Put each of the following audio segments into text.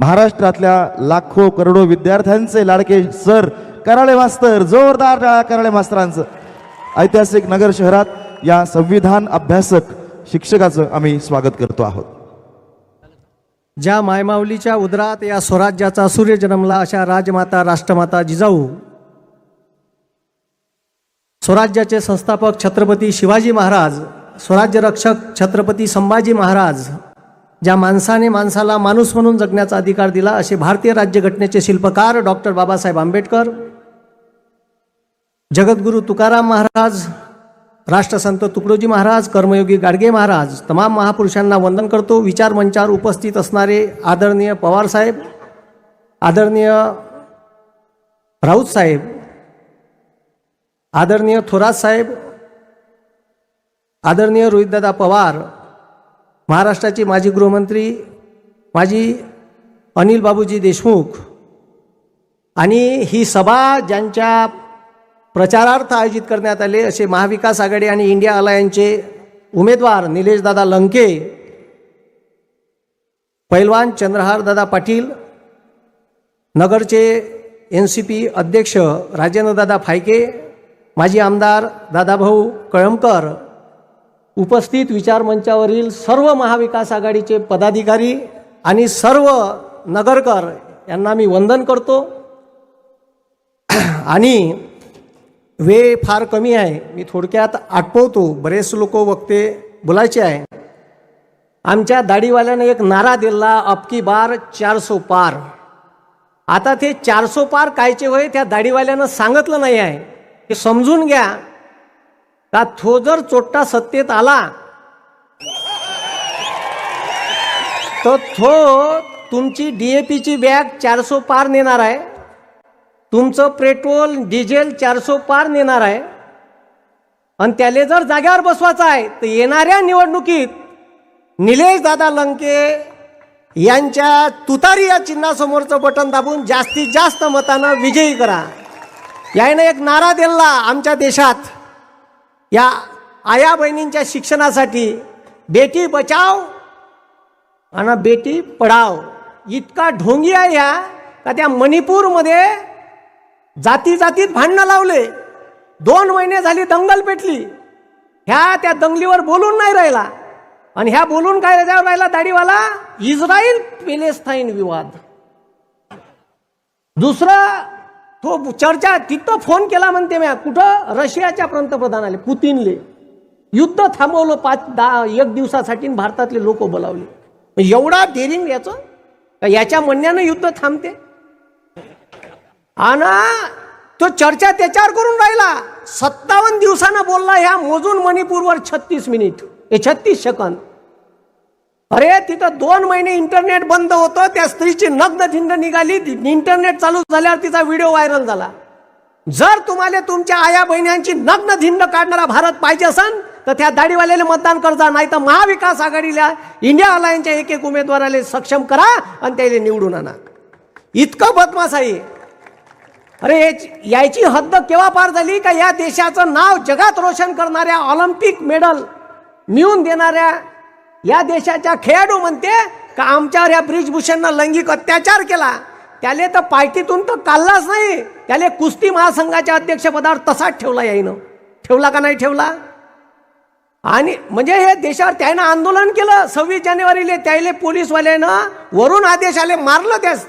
महाराष्ट्रातल्या लाखो करोडो विद्यार्थ्यांचे लाडके सर कराळे मास्तर, जोरदार टाळ्या कराळे मास्तरांचं. ऐतिहासिक नगर शहरात या संविधान अभ्यासक शिक्षकाचं आम्ही स्वागत करतो आहोत. ज्या मायमाऊलीच्या उदरात या स्वराज्याचा सूर्य जन्मला, अशा राजमाता राष्ट्रमाता जिजाऊ, स्वराज्याचे संस्थापक छत्रपती शिवाजी महाराज, स्वराज्य रक्षक छत्रपती संभाजी महाराज, ज्या माणसाने माणसाला माणूस म्हणून जगण्याचा अधिकार दिला, असे भारतीय राज्यघटनेचे शिल्पकार डॉक्टर बाबासाहेब आंबेडकर, जगद्गुरू तुकाराम महाराज, राष्ट्रसंत तुकडोजी महाराज, कर्मयोगी गाडगे महाराज, तमाम महापुरुषांना वंदन करतो. विचार मंचावर उपस्थित असणारे आदरणीय पवार साहेब, आदरणीय राऊत साहेब, आदरणीय थोरात साहेब, आदरणीय रोहितदादा पवार, महाराष्ट्राचे माजी गृहमंत्री माजी अनिल बाबूजी देशमुख, आणि ही सभा ज्यांच्या प्रचारार्थ आयोजित करण्यात आले असे महाविकास आघाडी आणि इंडिया अलायन्सचे उमेदवार निलेशदादा लंके, पैलवान चंद्रहारदादा पाटील, नगरचे NCP अध्यक्ष राजेंद्रदादा फायके, माजी आमदार दादाभाऊ कळमकर, उपस्थित विचारमंचावरील सर्व महाविकास आघाडीचे पदाधिकारी आणि सर्व नगरकर यांना मी वंदन करतो. आणि वेळ फार कमी आहे, मी थोडक्यात आटपवतो, बरेच लोक वक्ते बोलायचे आहे. आमच्या दाढीवाल्याने एक नारा दिला, अबकी बार 400 पार. आता ते 400 पार कायचे होय त्या दाढीवाल्यानं सांगितलं नाही आहे. हे समजून घ्या का तो जर चोट्टा सत्तेत आला तर तो तुमची DAPची बॅग 400 पार नेणार आहे, तुमचं पेट्रोल डिझेल 400 पार नेणार आहे, आणि त्याले जर जाग्यावर बसवायचं आहे तर येणाऱ्या निवडणुकीत निलेश दादा लंके यांच्या तुतारी या चिन्हासमोरचं बटन दाबून जास्तीत जास्त मतानं विजयी करा. याने एक नारा दिला आमच्या देशात या आया बहिणींच्या शिक्षणासाठी, बेटी बचाव आणि बेटी पढाव. इतका ढोंगी आहे या का त्या मणिपूरमध्ये जाती जातीत भांडणं लावले. 2 महिने झाली दंगल पेटली. ह्या त्या दंगलीवर बोलून नाही राहिला, आणि ह्या बोलून काय राहिला दाढीवाला, इस्रायल पॅलेस्टाईन विवाद. दुसरा तो चर्चा तिथं फोन केला म्हणते म्या, कुठं, रशियाच्या पंतप्रधानाले पुतीनले, युद्ध थांबवलं 1 दिवसासाठी, भारतातले लोक बोलावले. एवढा डेअरिंग याचं, याच्या म्हणण्यानं युद्ध थांबते. आणि तो चर्चा त्याच्यावर करून राहिला. 57 दिवसानं बोलला ह्या मोजून मणिपूरवर 36 मिनिट 36 सेकंद. अरे तिथं 2 महिने इंटरनेट बंद होतं, त्या स्त्रीची नग्न धिंड निघाली, इंटरनेट चालू झाल्यावर तिचा व्हिडिओ व्हायरल झाला. जर तुम्हाला तुमच्या आया बहिण्यांची नग्न धिंड काढणारा भारत पाहिजे असेल तर त्या दाढीवाल्याला मतदान करजा, नाही तर महाविकास आघाडीला इंडिया अलायन्सच्या एक उमेदवाराला सक्षम करा आणि त्याला निवडून आणा. इतकं बदमाश आहे. अरे याची हद्द केव्हा पार झाली का या देशाचं नाव जगात रोशन करणाऱ्या, ऑलिम्पिक मेडल मिळवून देणाऱ्या या देशाच्या खेळाडू म्हणते का आमच्यावर या ब्रिजभूषणनं लैंगिक अत्याचार केला, त्याले तर पार्टीतून तर काढलाच नाही, त्याले कुस्ती महासंघाच्या अध्यक्षपदावर तसाच ठेवला. यायनं ठेवला का नाही ठेवला? आणि म्हणजे हे देशावर त्यानं आंदोलन केलं 26 जानेवारीला, त्याले पोलीसवाल्यानं वरून आदेश आले, मारलं त्यास.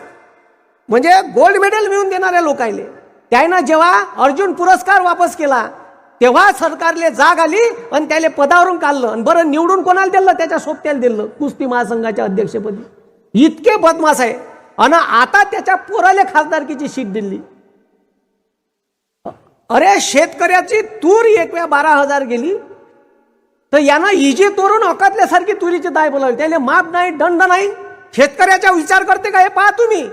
म्हणजे गोल्ड मेडल मिळवून देणाऱ्या लोकायले त्यानं जेव्हा अर्जुन पुरस्कार वापस केला तेव्हा सरकारले जाग आली आणि त्याला पदावरून काढलं. आणि बरं निवडून कोणाला दिलं? त्याच्या सोबत्याला दिलं, कुस्ती महासंघाच्या अध्यक्षपदी. इतके बदमाश आहे. आणि आता त्याच्या पोराले खासदारकीची सीट दिली. अरे शेतकऱ्याची तूर 12,000 गेली तर यानं इजी तोरून अकातल्यासारखी तुरीची दाय बोलावली. त्याला माप नाही, दंड नाही. शेतकऱ्याचा विचार करते का हे पहा तुम्ही.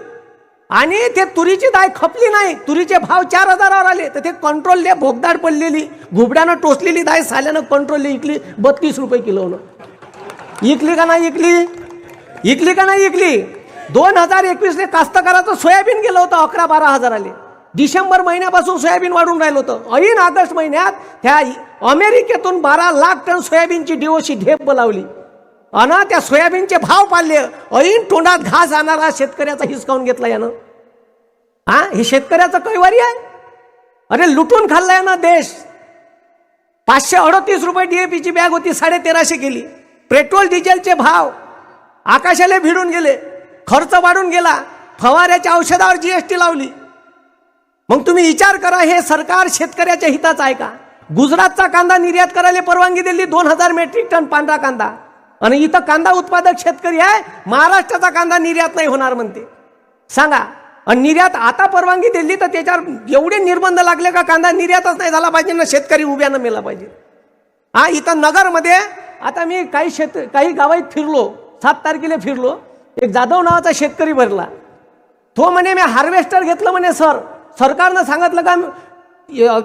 आणि ते तुरीची दाय खपली नाही, तुरीचे भाव 4,000वर आले तर ते कंट्रोलले भोगदाड पडलेली घुबड्यानं टोचलेली दाय साल्यानं कंट्रोलले इकली 32 रुपये किलोनं. इकली का नाही इकली? इकली का नाही इकली? 2021 कास्तकाराचं सोयाबीन गेलं होतं 11-12 हजाराले. डिसेंबर महिन्यापासून सोयाबीन वाढून राहिलं होतं. ऐन ऑगस्ट महिन्यात त्या अमेरिकेतून 12 लाख टन सोयाबीनची DOC ढेप बोलावली. अन त्या सोयाबीनचे भाव पाडले, ऐन तोंडात घास आणणारा शेतकऱ्याचा हिसकावून घेतला यानं. हे शेतकऱ्याचं कैवारी आहे. अरे लुटून खाल्लाय ना देश. 538 रुपये DAP ची बॅग होती, 1350 केली. पेट्रोल डिझेलचे भाव आकाशाला भिडून गेले, खर्च वाढून गेला, फवाऱ्याच्या औषधावर GST लावली. मग तुम्ही विचार करा, हे सरकार शेतकऱ्याच्या हिताचं आहे का? गुजरातचा कांदा निर्यात करायला परवानगी दिली, 2000 मेट्रिक टन पांढरा कांदा. आणि इथं कांदा उत्पादक शेतकरी आहे, महाराष्ट्राचा कांदा निर्यात नाही होणार म्हणते. सांगा. आणि निर्यात आता परवानगी दिली तर त्याच्यावर एवढे निर्बंध लागले का कांदा निर्यातच नाही झाला पाहिजे ना, शेतकरी उभ्यानं मेला पाहिजे. इथं नगरमध्ये आता मी काही गावात फिरलो, 7 तारखेला फिरलो. एक जाधव नावाचा शेतकरी भरला. तो म्हणे मी हार्वेस्टर घेतलं म्हणे. सरकारनं सांगितलं का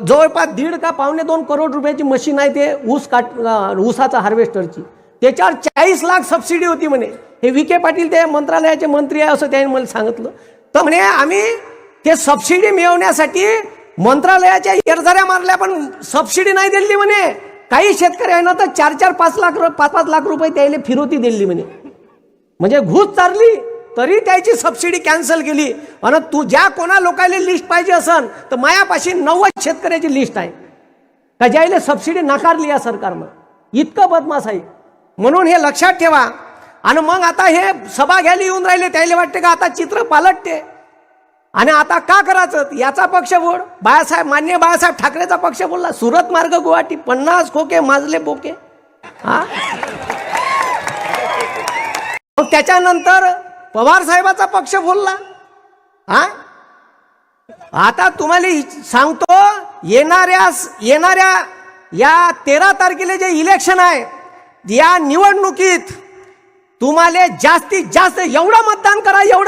जवळपास 1.5 का 1.25 करोड रुपयाची मशीन आहे ते ऊसाचा हार्वेस्टरची. त्याच्यावर 40 लाख सबसिडी होती म्हणे. हे विखे पाटील ते मंत्रालयाचे मंत्री आहे असं त्याने मला सांगितलं. तर म्हणे आम्ही ते सबसिडी मिळवण्यासाठी मंत्रालयाच्या एरझऱ्या मारल्या पण सबसिडी नाही दिली म्हणे. काही शेतकरी आहे ना तर 4-4, 5 लाख रुपये त्याला फिरवती दिली म्हणे. म्हणजे घुस चारली तरी त्याची सबसिडी कॅन्सल केली. आणि तू ज्या कोणा लोकांना लिस्ट पाहिजे असन तर मायापाशी 90 शेतकऱ्याची लिस्ट आहे का ज्याला सबसिडी नाकारली या सरकारनं. इतकं बदमाश आहे. म्हणून हे लक्षात ठेवा. आणि मग आता हे सभा घ्यायला येऊन राहिले, त्याला वाटते का आता चित्र पालटते आणि आता का करायचं. याचा पक्ष बोल, मान्य बाळासाहेब ठाकरेचा पक्ष बोलला, सुरत मार्ग गुवाहाटी 50 खोके माजले बोके. त्याच्यानंतर पवार साहेबाचा पक्ष बोलला. आता तुम्हाला सांगतो, येणाऱ्या या 13 तारखेला जे इलेक्शन आहे या निवडणुकीत तुम्हाला जास्तीत जास्त एवढं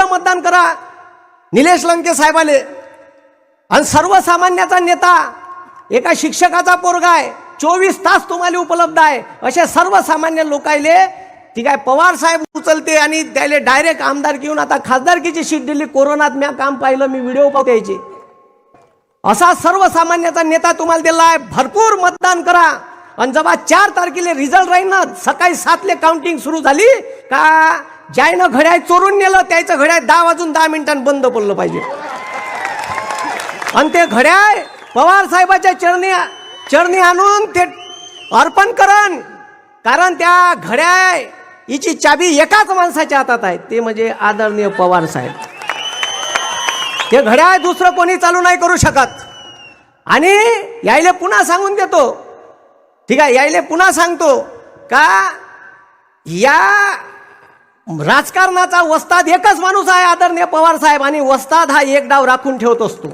मतदान करा निलेश लंके साहेबाले. आणि सर्वसामान्याचा नेता, एका शिक्षकाचा पोरगा आहे, 24 तास तुम्हाला उपलब्ध आहे, अशा सर्वसामान्य लोकायले ठीक आहे पवार साहेब उचलते आणि त्याला डायरेक्ट आमदार घेऊन आता खासदारकीची सीट दिली. कोरोनात मी काम पाहिलं, मी व्हिडिओ पाहतो यायचे. असा सर्वसामान्याचा नेता तुम्हाला दिला आहे. भरपूर मतदान करा. आणि जेव्हा 4 तारखेला रिझल्ट राहील ना, सकाळी 7 काउंटिंग सुरू झाली का ज्यानं घड्याळ चोरून नेलं त्याचं घड्याळ 10 वाजून 10 मिनिटांनी बंद पडलं पाहिजे. आणि ते घड्याळ पवार साहेबाच्या चरणी आणून ते अर्पण करण. कारण त्या घड्याळ हिची चाबी एकाच माणसाच्या हातात आहे, ते म्हणजे आदरणीय पवार साहेब. ते घड्याळ दुसरं कोणी चालू नाही करू शकत. आणि यायले पुन्हा सांगून देतो, ठीक आहे, यायले पुन्हा सांगतो का या राजकारणाचा वस्ताद एकच माणूस आहे, आदरणीय पवार साहेब. आणि वस्ताद हा एक डाव राखून ठेवत असतो.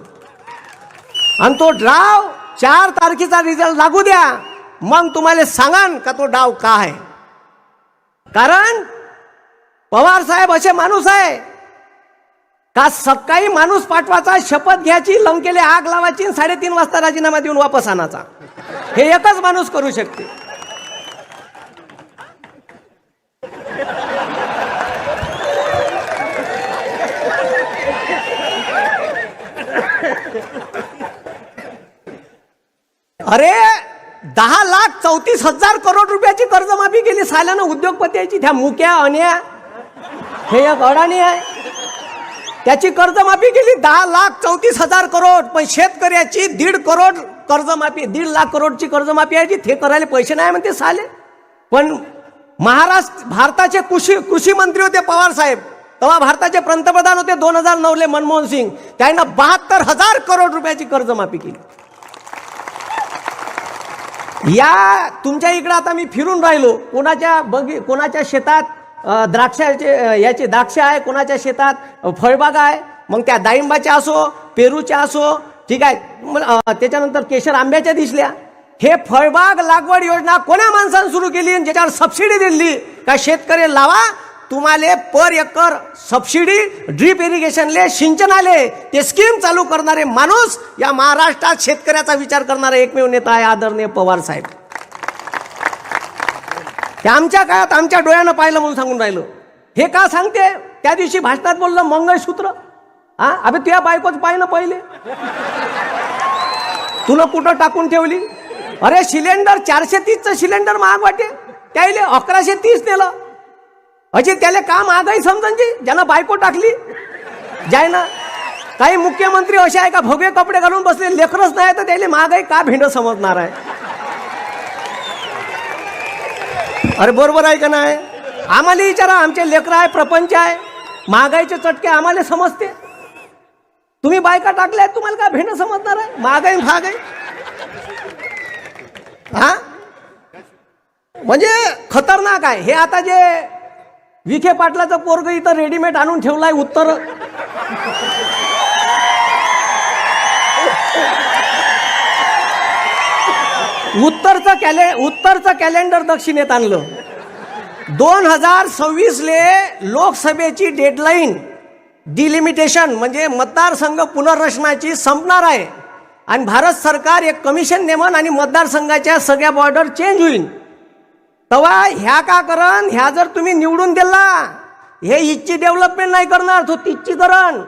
आणि तो डाव 4 तारखेचा रिझल्ट लागू द्या, मग तुम्हाला सांगान का तो डाव का आहे. कारण पवार साहेब असे माणूस आहे का सकाळी माणूस पाठवायचा, शपथ घ्यायची, लंकेले आग लावायची, 3:30 वाजता राजीनामा देऊन वापस आणायचा. हे एकच माणूस करू शकते. अरे 10,34,000 करोड रुपयाची कर्जमाफी केली साल्यानं उद्योगपतीची. त्या मुक्या अन्या हे एक अडाणी आहे, त्याची कर्जमाफी केली 10,34,000 करोड. पण शेतकऱ्याची 1.5 करोड कर्जमाफी, 1.5 लाख करोडची कर्जमाफी आहे, ते करायला पैसे नाही म्हणते साले. पण भारताचे कृषी मंत्री होते पवार साहेब, तेव्हा भारताचे पंतप्रधान होते 2009 मनमोहन सिंग. त्यांना 72,000 करोड रुपयाची कर्जमाफी केली. या तुमच्या इकडे आता मी फिरून राहिलो, कोणाच्या शेतात द्राक्षाचे द्राक्ष आहे, कोणाच्या शेतात फळबाग आहे. मग त्या डाळिंबाच्या असो, पेरूच्या असो, ठीक आहे, त्याच्यानंतर केशर आंब्याच्या दिसल्या. हे फळबाग लागवड योजना कोण्या माणसाने सुरू केली, ज्याच्यावर सबसिडी दिली का शेतकरी लावा, तुम्हाला पर एकर सबसिडी, ड्रीप इरिगेशनले, सिंचनाले ते स्कीम चालू करणारे माणूस या महाराष्ट्रात शेतकऱ्याचा विचार करणारा एकमेव नेता आहे आदरणीय पवार साहेब. ते आमच्या काळात आमच्या डोळ्यानं पाहिलं म्हणून सांगून राहिलो. हे का सांगते, त्या दिवशी भाषणात बोललं मंगळसूत्र. अबे तुझ्या बायकोच पाहिलं पहिले, तुला कुठं टाकून ठेवली. अरे सिलेंडर 430चं सिलेंडर महाग वाटे, त्याला 1130 नेलं. अजे त्याला का महागाई समजायची ज्यानं बायको टाकली जाय ना. काही मुख्यमंत्री असे आहे का भगवे कपडे घालून बसले, लेकरच नाही तर त्याला महागाई का भेंड समजणार आहे. अरे बरोबर आहे का नाही. आम्हाला विचारा, आमचे लेकर आहे, प्रपंच आहे, महागाईचे चटके आम्हाला समजते. तुम्ही बायका टाकल्या तुम्हाला का भेंड समजणार आहे. महागाई महागाई हा म्हणजे खतरनाक आहे. हे आता जे विखे पाटलाचं पोरग इथं रेडीमेड आणून ठेवलाय उत्तर, उत्तरचं कॅलेंडर दक्षिणेत आणलं. 2026 ले लोकसभेची डेडलाईन डिलिमिटेशन म्हणजे मतदारसंघ पुनर्रचनाची संपणार आहे आणि भारत सरकार एक कमिशन नेमन आणि मतदारसंघाच्या सगळ्या बॉर्डर चेंज होईल. तेव्हा ह्या का करण, ह्या जर तुम्ही निवडून दिला, हे इथची डेव्हलपमेंट नाही करणार, तो तिथची करण.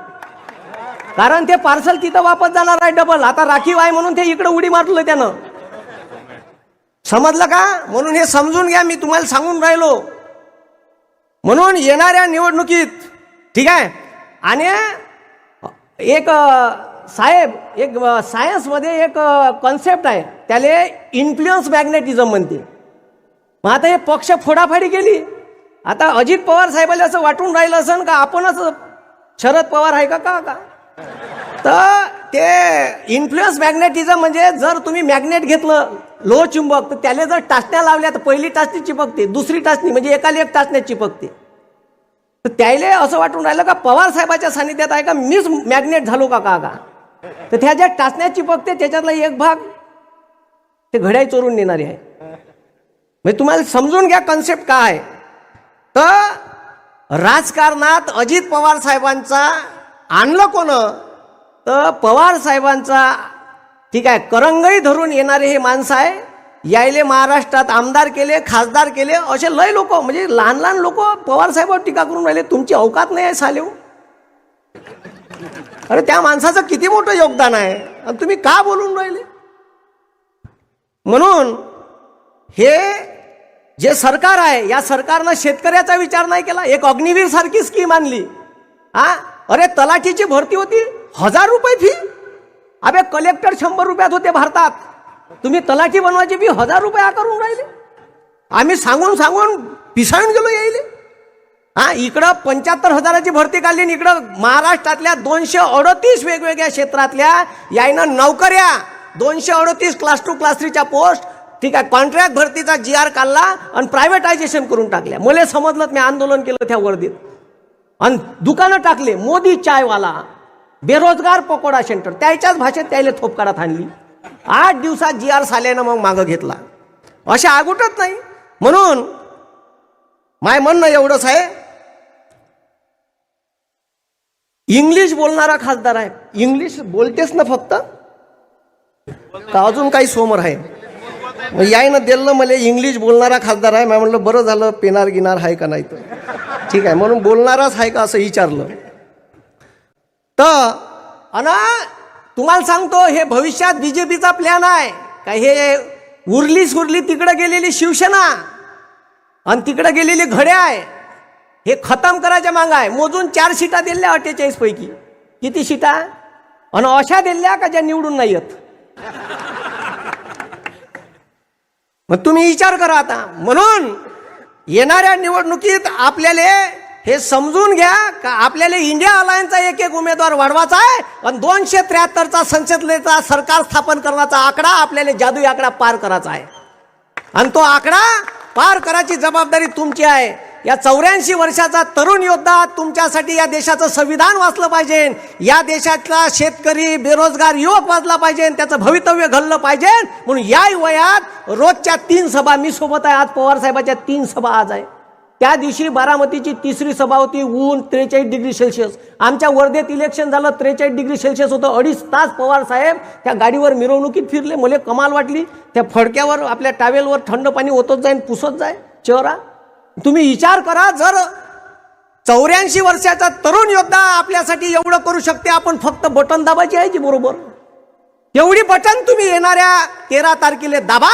कारण ते पार्सल तिथं वापस जाणार आहे डबल. आता राखीव आहे म्हणून ते इकडे उडी मारलं त्यानं, समजलं का. म्हणून हे समजून घ्या, मी तुम्हाला सांगून राहिलो. म्हणून येणाऱ्या निवडणुकीत ठीक आहे. आणि एक साहेब, एक सायन्समध्ये एक कॉन्सेप्ट आहे, त्याला इन्फ्लुएन्स मॅग्नेटिझम म्हणते. मग आता हे पक्ष फोडाफाडी केली. आता अजित पवार साहेबाला असं वाटून राहिलं असेल का आपणच शरद पवार आहे का का. तर ते इन्फ्लुएन्स मॅग्नेटिझम म्हणजे जर तुम्ही मॅग्नेट घेतलं लोह चुंबक, तर त्याला जर टाचण्या लावल्या तर पहिली टाचणी चिपकते, दुसरी टाचणी म्हणजे एकाला एक टाचण्या चिपकते. तर त्याला असं वाटून राहिलं का पवार साहेबाच्या सानिध्यात आहे का मीच मॅग्नेट झालो का का. तर त्या ज्या टाचण्या चिपकते त्याच्यातला एक भाग ते घड्याळ चोरून नेणारे आहे. म्हणजे तुम्हाला समजून घ्या कन्सेप्ट काय आहे. तर राजकारणात अजित पवार साहेबांचा आणलं कोण, तर पवार साहेबांचा ठीक आहे करंगई धरून येणारे हे माणसं आहे. यायले महाराष्ट्रात आमदार केले, खासदार केले, असे लय लोक, म्हणजे लहान लहान लोक पवार साहेबांवर टीका करून राहिले. तुमची अवकात नाही आहे सालेव. अरे त्या माणसाचं किती मोठं योगदान आहे आणि तुम्ही का बोलून राहिले. म्हणून हे जे सरकार आहे, या सरकारनं शेतकऱ्याचा विचार नाही केला. एक अग्निवीर सारखी स्कीम आणली. अरे तलाठीची भरती होती 1000 रुपये फी. अबे कलेक्टर 100 रुपयात होते भारतात, तुम्ही तलाठी बनवायची फी 1000 रुपये आकारून राहिले. आम्ही सांगून सांगून पिसाळून गेलो यायले. इकडं 75,000ची भरती काढली आणि इकडं महाराष्ट्रातल्या 238 वेगवेगळ्या क्षेत्रातल्या यायनं नोकऱ्या 238 क्लास 2 क्लास 3च्या पोस्ट ठीक आहे कॉन्ट्रॅक्ट भरतीचा GR काढला आणि प्रायव्हेटायझेशन करून टाकल्या. मला समजलं, मी आंदोलन केलं त्या वर्दीत आणि दुकानं टाकले. मोदी चायवाला, बेरोजगार पकोडा सेंटर, त्याच्याच भाषेत त्याला थोपकारात आणली. 8 दिवसात GR साल्यानं मग मागं घेतला. अशा आगुटत नाही. म्हणून माय म्हणणं एवढंच आहे, इंग्लिश बोलणारा खासदार आहे. इंग्लिश बोलतेस ना फक्त का अजून काही सोमर आहे. यायनं दिलं मला इंग्लिश बोलणारा खासदार आहे. मी म्हणलं बरं झालं, पेनार गिनार आहे का नाही तर ठीक आहे म्हणून बोलणाराच आहे का असं विचारलं. तर अना तुम्हाला सांगतो, हे भविष्यात BJPचा प्लॅन आहे का. हे उरली सुरली तिकडे गेलेली शिवसेना आणि तिकडे गेलेली घड्या आहे, हे खतम करायच्या मागं आहे. मोजून 4 सीटा दिल्या 48 पैकी. किती सीटा आणि अशा दिल्या का ज्या निवडून नाही येत. मग तुम्ही विचार करा आता. म्हणून येणाऱ्या निवडणुकीत आपल्याला हे समजून घ्या का आपल्याला इंडिया अलायन्सचा एक उमेदवार वाढवायचा आहे आणि 273चा संसदेचा सरकार स्थापन करण्याचा आकडा आपल्याला जादुई आकडा पार करायचा आहे. आणि तो आकडा पार करायची जबाबदारी तुमची आहे. या 84 वर्षाचा तरुण योद्धा तुमच्यासाठी या देशाचं संविधान वाचलं पाहिजे, या देशातला शेतकरी बेरोजगार युवक वाचला पाहिजे, त्याचं भवितव्य घडलं पाहिजे. म्हणून या वयात रोजच्या 3 सभा मी सोबत आहे. आज पवार साहेबाच्या 3 सभा आज आहे. त्या दिवशी बारामतीची 3री सभा होती. ऊन 43 डिग्री सेल्सिअस. आमच्या वर्धेत इलेक्शन झालं 43 डिग्री सेल्सिअस होतं. 2.5 तास पवार साहेब त्या गाडीवर मिरवणुकीत फिरले. मला कमाल वाटली. त्या फडक्यावर आपल्या टावेलवर थंड पाणी ओतत जाईन, पुसत जाय चेहरा. तुम्ही विचार करा, जर 84 वर्षाचा तरुण योद्धा आपल्यासाठी एवढं करू शकते, आपण फक्त बटन दाबायची आहे की बरोबर. एवढी बटन तुम्ही येणाऱ्या 13 तारखेला दाबा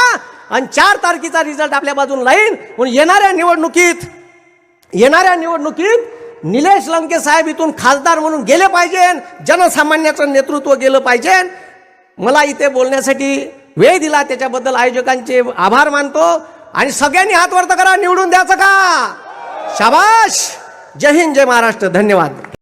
आणि 4 तारखेचा रिझल्ट आपल्या बाजून लाईन. म्हणून येणाऱ्या निवडणुकीत येणाऱ्या निवडणुकीत निलेश लंके साहेब इथून खासदार म्हणून गेले पाहिजे, जनसामान्याचं नेतृत्व गेलं पाहिजे. मला इथे बोलण्यासाठी वेळ दिला त्याच्याबद्दल आयोजकांचे आभार मानतो. आणि सगळ्यांनी हात वर करा, निवडून द्यायचं का? शाबाश. जय हिंद, जय महाराष्ट्र. धन्यवाद.